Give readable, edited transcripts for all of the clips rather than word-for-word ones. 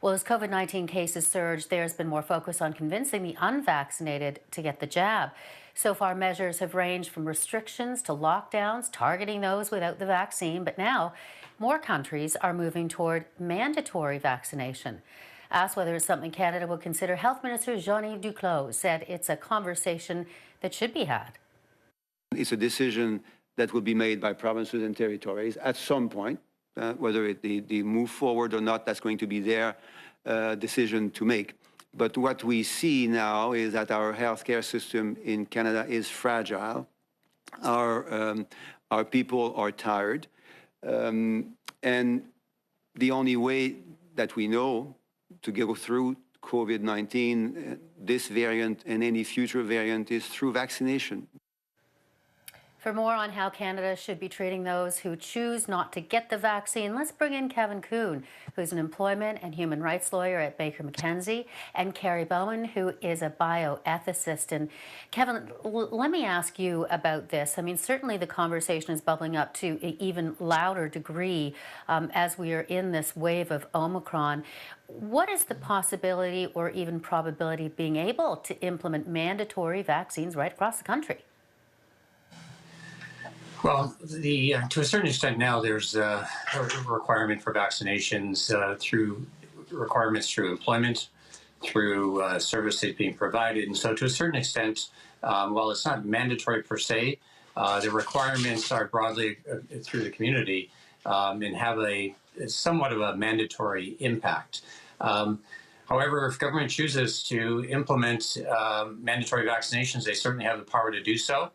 Well, as COVID-19 cases surge, there's been more focus on convincing the unvaccinated to get the jab. So far, measures have ranged from restrictions to lockdowns, targeting those without the vaccine. But now, more countries are moving toward mandatory vaccination. Asked whether it's something Canada will consider, Health Minister Jean-Yves Duclos said it's a conversation that should be had. It's a decision that will be made by provinces and territories at some point. Whether they move forward or not, that's going to be their decision to make. But what we see now is that our healthcare system in Canada is fragile. Our people are tired. And the only way that we know to go through COVID-19, this variant and any future variant, is through vaccination. For more on how Canada should be treating those who choose not to get the vaccine, let's bring in Kevin Kuhn, who's an employment and human rights lawyer at Baker McKenzie, and Carrie Bowman, who is a bioethicist. And Kevin, let me ask you about this. I mean, certainly the conversation is bubbling up to an even louder degree as we are in this wave of Omicron. What is the possibility or even probability of being able to implement mandatory vaccines right across the country? Well, to a certain extent now, there's a requirement for vaccinations through requirements through employment, through services being provided. And so to a certain extent, while it's not mandatory per se, the requirements are broadly through the community and have somewhat of a mandatory impact. However, if government chooses to implement mandatory vaccinations, they certainly have the power to do so.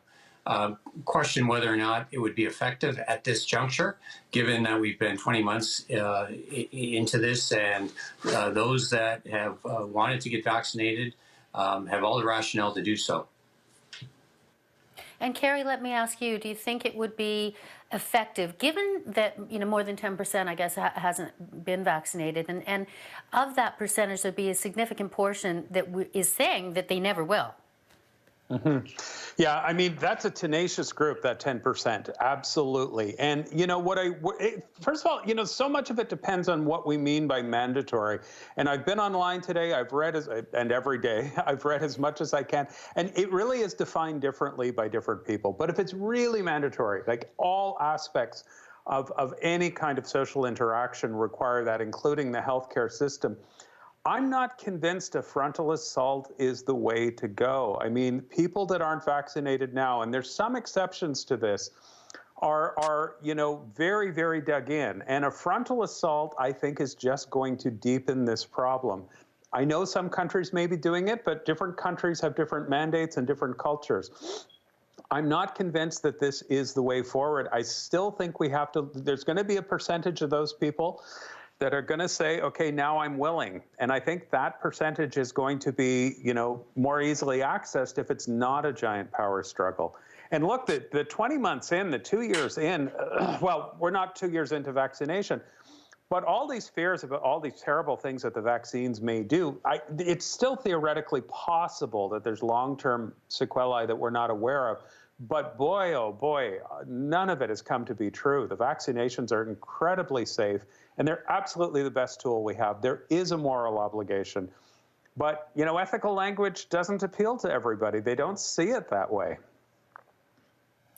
Question whether or not it would be effective at this juncture, given that we've been 20 months into this, and those that have wanted to get vaccinated have all the rationale to do so. And Carrie, let me ask you, do you think it would be effective, given that more than 10%, I guess, hasn't been vaccinated, and of that percentage, there'd be a significant portion that is saying that they never will? Mm-hmm. Yeah, I mean, that's a tenacious group, that 10%, absolutely. And, first of all, so much of it depends on what we mean by mandatory. And I've been online today, and every day, I've read as much as I can. And it really is defined differently by different people. But if it's really mandatory, like all aspects of any kind of social interaction require that, including the healthcare system, I'm not convinced a frontal assault is the way to go. I mean, people that aren't vaccinated now, and there's some exceptions to this, are very, very dug in. And a frontal assault, I think, is just going to deepen this problem. I know some countries may be doing it, but different countries have different mandates and different cultures. I'm not convinced that this is the way forward. I still think there's going to be a percentage of those people that are going to say, okay, now I'm willing. And I think that percentage is going to be, more easily accessed if it's not a giant power struggle. And look, the 20 months in, the 2 years in, well, we're not 2 years into vaccination, but all these fears about all these terrible things that the vaccines may do, it's still theoretically possible that there's long-term sequelae that we're not aware of. But boy, oh boy, none of it has come to be true. The vaccinations are incredibly safe, and they're absolutely the best tool we have. There is a moral obligation. But, ethical language doesn't appeal to everybody. They don't see it that way.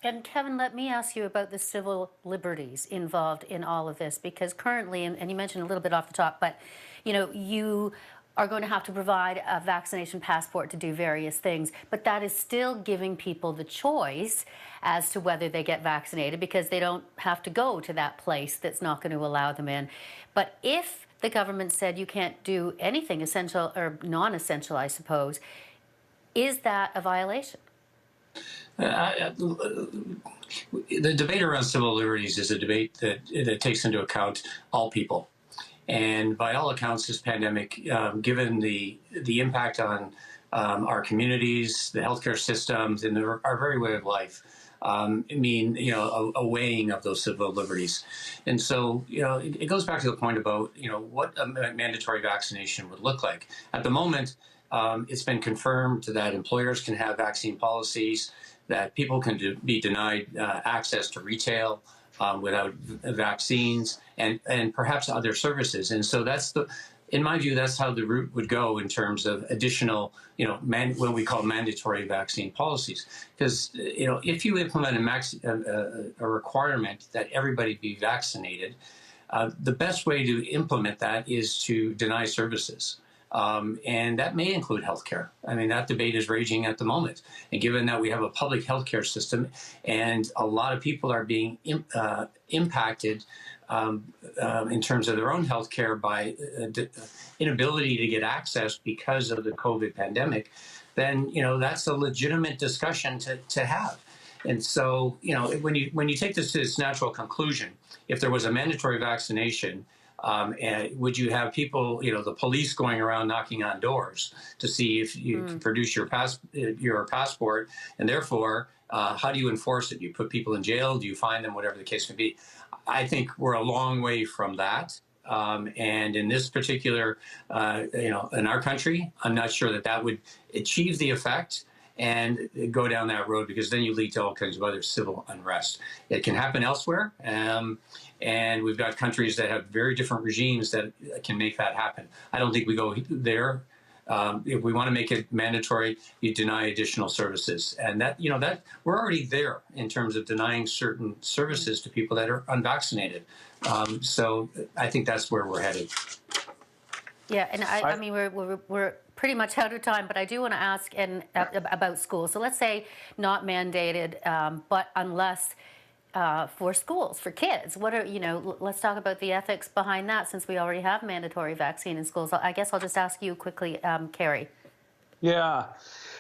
And Kevin, let me ask you about the civil liberties involved in all of this, because currently, and you mentioned a little bit off the top, but, you are going to have to provide a vaccination passport to do various things, but that is still giving people the choice as to whether they get vaccinated, because they don't have to go to that place that's not going to allow them in. But if the government said you can't do anything essential or non-essential, I suppose, is that a violation? The debate around civil liberties is a debate that takes into account all people. And by all accounts, this pandemic, given the impact on our communities, the healthcare systems, and our very way of life, a weighing of those civil liberties. And so, it goes back to the point about, what a mandatory vaccination would look like. At the moment, it's been confirmed that employers can have vaccine policies, that people can be denied access to retail without vaccines and perhaps other services. And so in my view, that's how the route would go in terms of additional, what we call mandatory vaccine policies. Because, if you implement a requirement that everybody be vaccinated, the best way to implement that is to deny services. And that may include healthcare. I mean, that debate is raging at the moment. And given that we have a public healthcare system and a lot of people are being impacted in terms of their own healthcare by inability to get access because of the COVID pandemic, then, that's a legitimate discussion to have. And so, when you take this to its natural conclusion, if there was a mandatory vaccination, and would you have people, the police going around knocking on doors to see if you can produce your passport, and therefore, how do you enforce it? Do you put people in jail? Do you fine them? Whatever the case may be. I think we're a long way from that. And in this particular, in our country, I'm not sure that would achieve the effect and go down that road, because then you lead to all kinds of other civil unrest. It can happen elsewhere, and we've got countries that have very different regimes that can make that happen. I don't think we go there. If we want to make it mandatory, you deny additional services, and that we're already there in terms of denying certain services to people that are unvaccinated. So I think that's where we're headed. Yeah, and I mean, we're pretty much out of time, but I do want to ask about schools. So let's say not mandated, but unless for schools, for kids, what are, let's talk about the ethics behind that, since we already have mandatory vaccine in schools. I guess I'll just ask you quickly, Carrie. Yeah.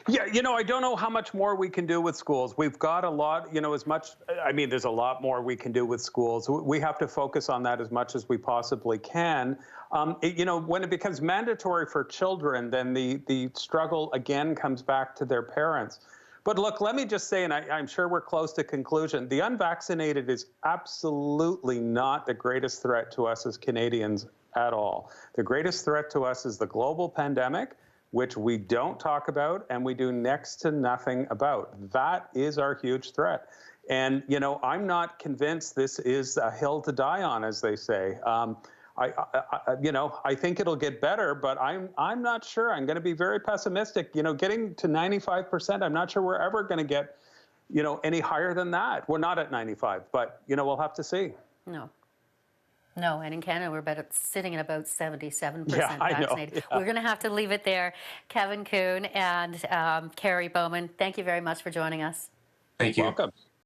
Yeah, I don't know how much more we can do with schools. We've got a lot, there's a lot more we can do with schools. We have to focus on that as much as we possibly can. When it becomes mandatory for children, then the struggle again comes back to their parents. But look, let me just say, and I'm sure we're close to conclusion, the unvaccinated is absolutely not the greatest threat to us as Canadians at all. The greatest threat to us is the global pandemic, which we don't talk about and we do next to nothing about. That is our huge threat. And, I'm not convinced this is a hill to die on, as they say. I think it'll get better, but I'm not sure. I'm going to be very pessimistic. Getting to 95%, I'm not sure we're ever going to get, any higher than that. We're not at 95, but, we'll have to see. No, and in Canada, we're sitting at about 77% vaccinated. Yeah. We're going to have to leave it there. Kevin Kuhn and Carrie Bowman, thank you very much for joining us. Thank you. Welcome.